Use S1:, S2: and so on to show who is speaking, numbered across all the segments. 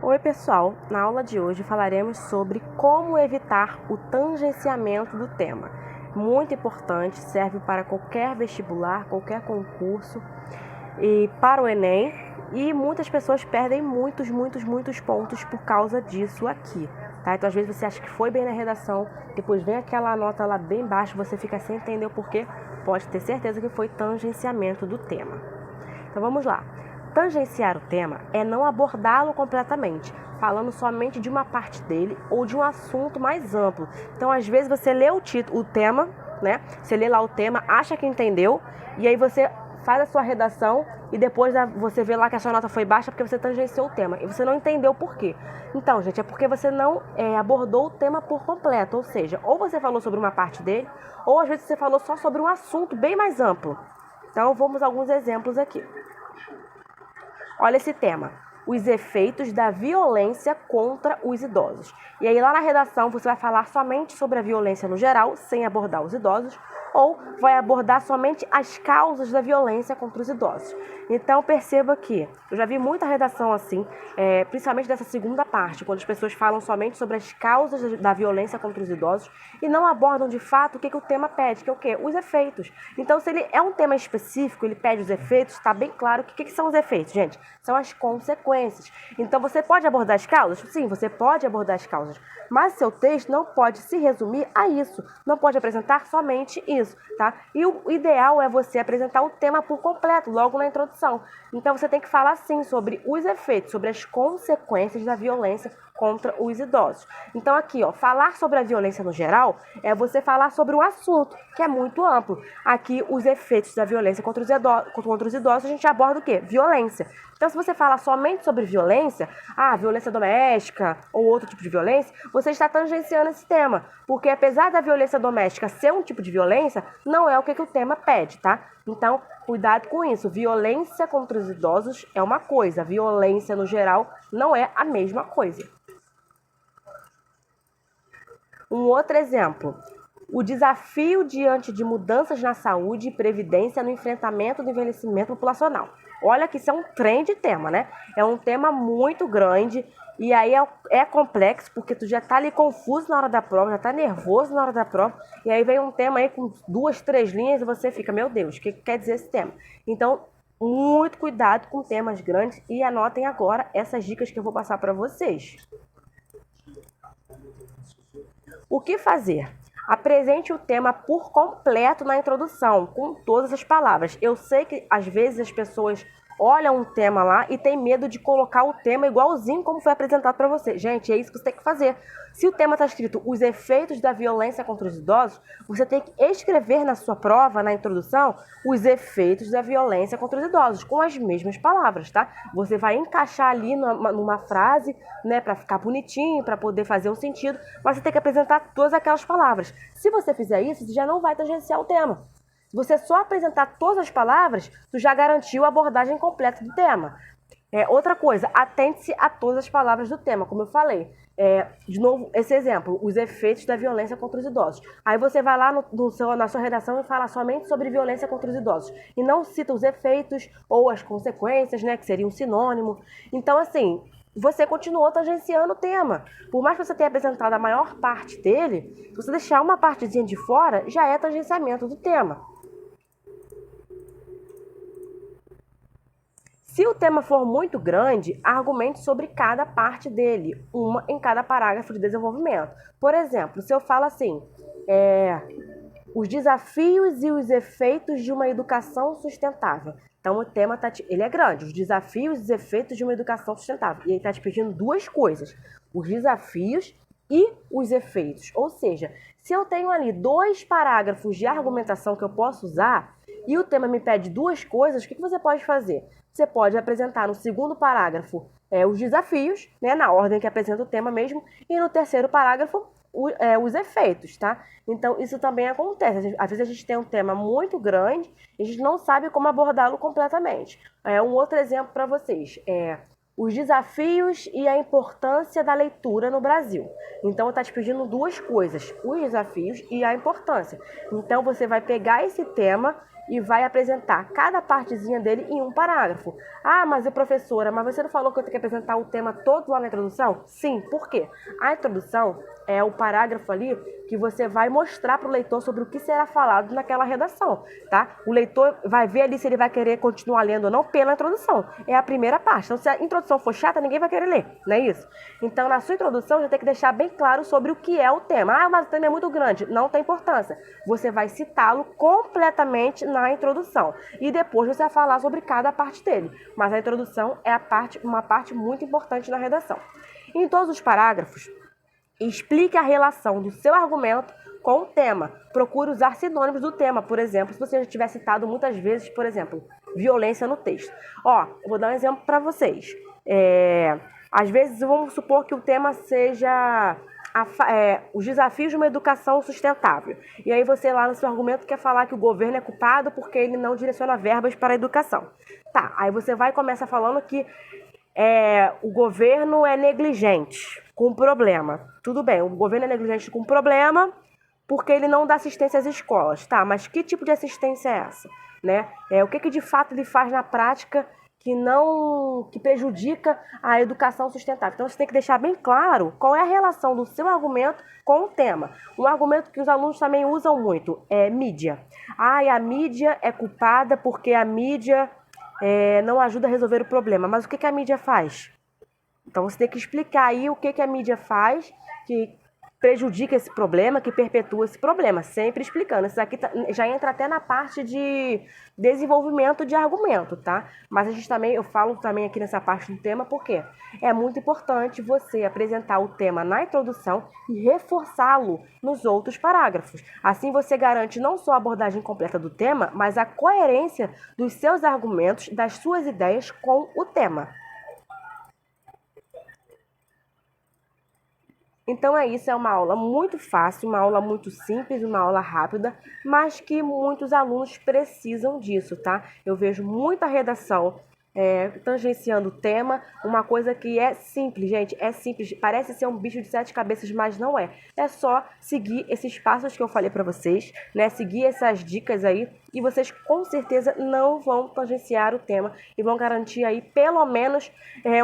S1: Oi pessoal, na aula de hoje falaremos sobre como evitar o tangenciamento do tema. Muito importante, serve para qualquer vestibular, qualquer concurso e para o Enem, e muitas pessoas perdem muitos pontos por causa disso aqui, tá? Então às vezes você acha que foi bem na redação, depois vem aquela nota lá bem baixa, você fica sem entender o porquê, pode ter certeza que foi tangenciamento do tema. Então vamos lá. Tangenciar o tema é não abordá-lo completamente, falando somente de uma parte dele ou de um assunto mais amplo. Então, às vezes, você lê o tema, né? Você lê lá o tema, acha que entendeu, e aí você faz a sua redação e depois você vê lá que a sua nota foi baixa porque você tangenciou o tema e você não entendeu por quê. Então, gente, é porque você não abordou o tema por completo, ou seja, ou você falou sobre uma parte dele, ou às vezes você falou só sobre um assunto bem mais amplo. Então, vamos a alguns exemplos aqui. Olha esse tema, os efeitos da violência contra os idosos. E aí lá na redação você vai falar somente sobre a violência no geral, sem abordar os idosos, ou vai abordar somente as causas da violência contra os idosos. Então perceba que eu já vi muita redação assim, principalmente dessa segunda parte, quando as pessoas falam somente sobre as causas da violência contra os idosos e não abordam de fato o que o tema pede, que é o quê? Os efeitos. Então se ele é um tema específico, ele pede os efeitos, está bem claro o que são os efeitos, gente. São as consequências. Então você pode abordar as causas? Sim, você pode abordar as causas, mas seu texto não pode se resumir a isso, não pode apresentar somente isso, tá? E o ideal é você apresentar o tema por completo, logo na introdução. Então você tem que falar sim sobre os efeitos, sobre as consequências da violência contra os idosos. Então aqui, ó, falar sobre a violência no geral é você falar sobre um assunto que é muito amplo. Aqui, os efeitos da violência contra os idosos, a gente aborda o quê? Violência. Então, se você falar somente sobre violência, violência doméstica ou outro tipo de violência, você está tangenciando esse tema. Porque apesar da violência doméstica ser um tipo de violência, não é o que o tema pede, tá? Então, cuidado com isso. Violência contra os idosos é uma coisa, violência no geral não é a mesma coisa. Um outro exemplo, o desafio diante de mudanças na saúde e previdência no enfrentamento do envelhecimento populacional. Olha que isso é um trem de tema, né? É um tema muito grande e aí é complexo porque tu já tá ali confuso na hora da prova, já tá nervoso na hora da prova e aí vem um tema aí com 2, 3 linhas e você fica, meu Deus, o que quer dizer esse tema? Então, muito cuidado com temas grandes e anotem agora essas dicas que eu vou passar para vocês. O que fazer? Apresente o tema por completo na introdução, com todas as palavras. Eu sei que às vezes as pessoas olham um tema lá e tem medo de colocar o tema igualzinho como foi apresentado para você. Gente, é isso que você tem que fazer. Se o tema está escrito os efeitos da violência contra os idosos, você tem que escrever na sua prova, na introdução, os efeitos da violência contra os idosos, com as mesmas palavras, tá? Você vai encaixar ali numa frase, né, para ficar bonitinho, para poder fazer um sentido, mas você tem que apresentar todas aquelas palavras. Se você fizer isso, você já não vai tangenciar o tema. Se você só apresentar todas as palavras, tu já garantiu a abordagem completa do tema. Outra coisa, atente-se a todas as palavras do tema, como eu falei. De novo, esse exemplo, os efeitos da violência contra os idosos. Aí você vai lá na sua redação e fala somente sobre violência contra os idosos. E não cita os efeitos ou as consequências, né, que seria um sinônimo. Então, assim, você continuou tangenciando o tema. Por mais que você tenha apresentado a maior parte dele, se você deixar uma partezinha de fora, já é tangenciamento do tema. Se o tema for muito grande, argumente sobre cada parte dele, uma em cada parágrafo de desenvolvimento. Por exemplo, se eu falo assim, os desafios e os efeitos de uma educação sustentável. Então o tema ele é grande, os desafios e os efeitos de uma educação sustentável. E ele está te pedindo duas coisas, os desafios e os efeitos. Ou seja, se eu tenho ali 2 parágrafos de argumentação que eu posso usar e o tema me pede 2 coisas, o que você pode fazer? Você pode apresentar no segundo parágrafo os desafios, né, na ordem que apresenta o tema mesmo, e no terceiro parágrafo os efeitos, tá? Então, isso também acontece. Às vezes a gente tem um tema muito grande e a gente não sabe como abordá-lo completamente. Um outro exemplo para vocês os desafios e a importância da leitura no Brasil. Então, está te pedindo 2 coisas, os desafios e a importância. Então, você vai pegar esse tema e vai apresentar cada partezinha dele em um parágrafo. Ah, mas professora, mas você não falou que eu tenho que apresentar o tema todo lá na introdução? Sim, por quê? A introdução é o parágrafo ali que você vai mostrar para o leitor sobre o que será falado naquela redação, tá? O leitor vai ver ali se ele vai querer continuar lendo ou não pela introdução. É a primeira parte. Então, se a introdução for chata, ninguém vai querer ler, não é isso? Então, na sua introdução, já tem que deixar bem claro sobre o que é o tema. Ah, mas o tema é muito grande. Não tem importância. Você vai citá-lo completamente na introdução. E depois você vai falar sobre cada parte dele. Mas a introdução é uma parte muito importante na redação. Em todos os parágrafos, explique a relação do seu argumento com o tema. Procure usar sinônimos do tema, por exemplo, se você já tiver citado muitas vezes, por exemplo, violência no texto. Eu vou dar um exemplo para vocês. Às vezes, vamos supor que o tema seja os desafios de uma educação sustentável. E aí você lá no seu argumento quer falar que o governo é culpado porque ele não direciona verbas para a educação. Tá, aí você vai e começa falando que o governo é negligente com problema. Tudo bem, o governo é negligente com problema porque ele não dá assistência às escolas. Tá, mas que tipo de assistência é essa? Né? O que de fato ele faz na prática que prejudica a educação sustentável? Então você tem que deixar bem claro qual é a relação do seu argumento com o tema. Um argumento que os alunos também usam muito é mídia. A mídia é culpada porque a mídia não ajuda a resolver o problema. Mas o que a mídia faz? Então você tem que explicar aí o que a mídia faz que prejudica esse problema, que perpetua esse problema, sempre explicando. Isso aqui já entra até na parte de desenvolvimento de argumento, tá? Mas eu falo também aqui nessa parte do tema, porque é muito importante você apresentar o tema na introdução e reforçá-lo nos outros parágrafos. Assim você garante não só a abordagem completa do tema, mas a coerência dos seus argumentos, das suas ideias com o tema. Então isso, é uma aula muito fácil, uma aula muito simples, uma aula rápida, mas que muitos alunos precisam disso, tá? Eu vejo muita redação tangenciando o tema, uma coisa que é simples, gente, é simples, parece ser um bicho de 7 cabeças, mas não é. É só seguir esses passos que eu falei para vocês, né? Seguir essas dicas aí e vocês com certeza não vão tangenciar o tema e vão garantir aí pelo menos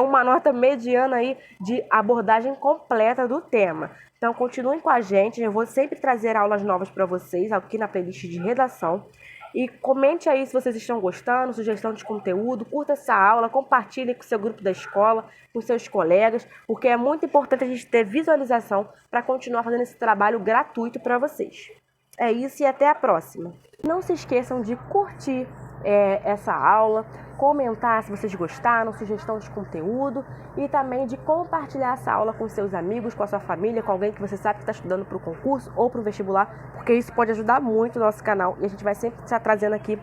S1: uma nota mediana aí de abordagem completa do tema. Então continuem com a gente, eu vou sempre trazer aulas novas para vocês aqui na playlist de redação. E comente aí se vocês estão gostando, sugestão de conteúdo, curta essa aula, compartilhe com o seu grupo da escola, com seus colegas, porque é muito importante a gente ter visualização para continuar fazendo esse trabalho gratuito para vocês. É isso e até a próxima. Não se esqueçam de curtir essa aula, comentar se vocês gostaram, sugestão de conteúdo e também de compartilhar essa aula com seus amigos, com a sua família, com alguém que você sabe que está estudando para o concurso ou para o vestibular, porque isso pode ajudar muito o nosso canal e a gente vai sempre estar trazendo aqui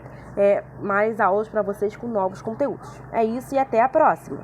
S1: mais aulas para vocês com novos conteúdos. É isso e até a próxima!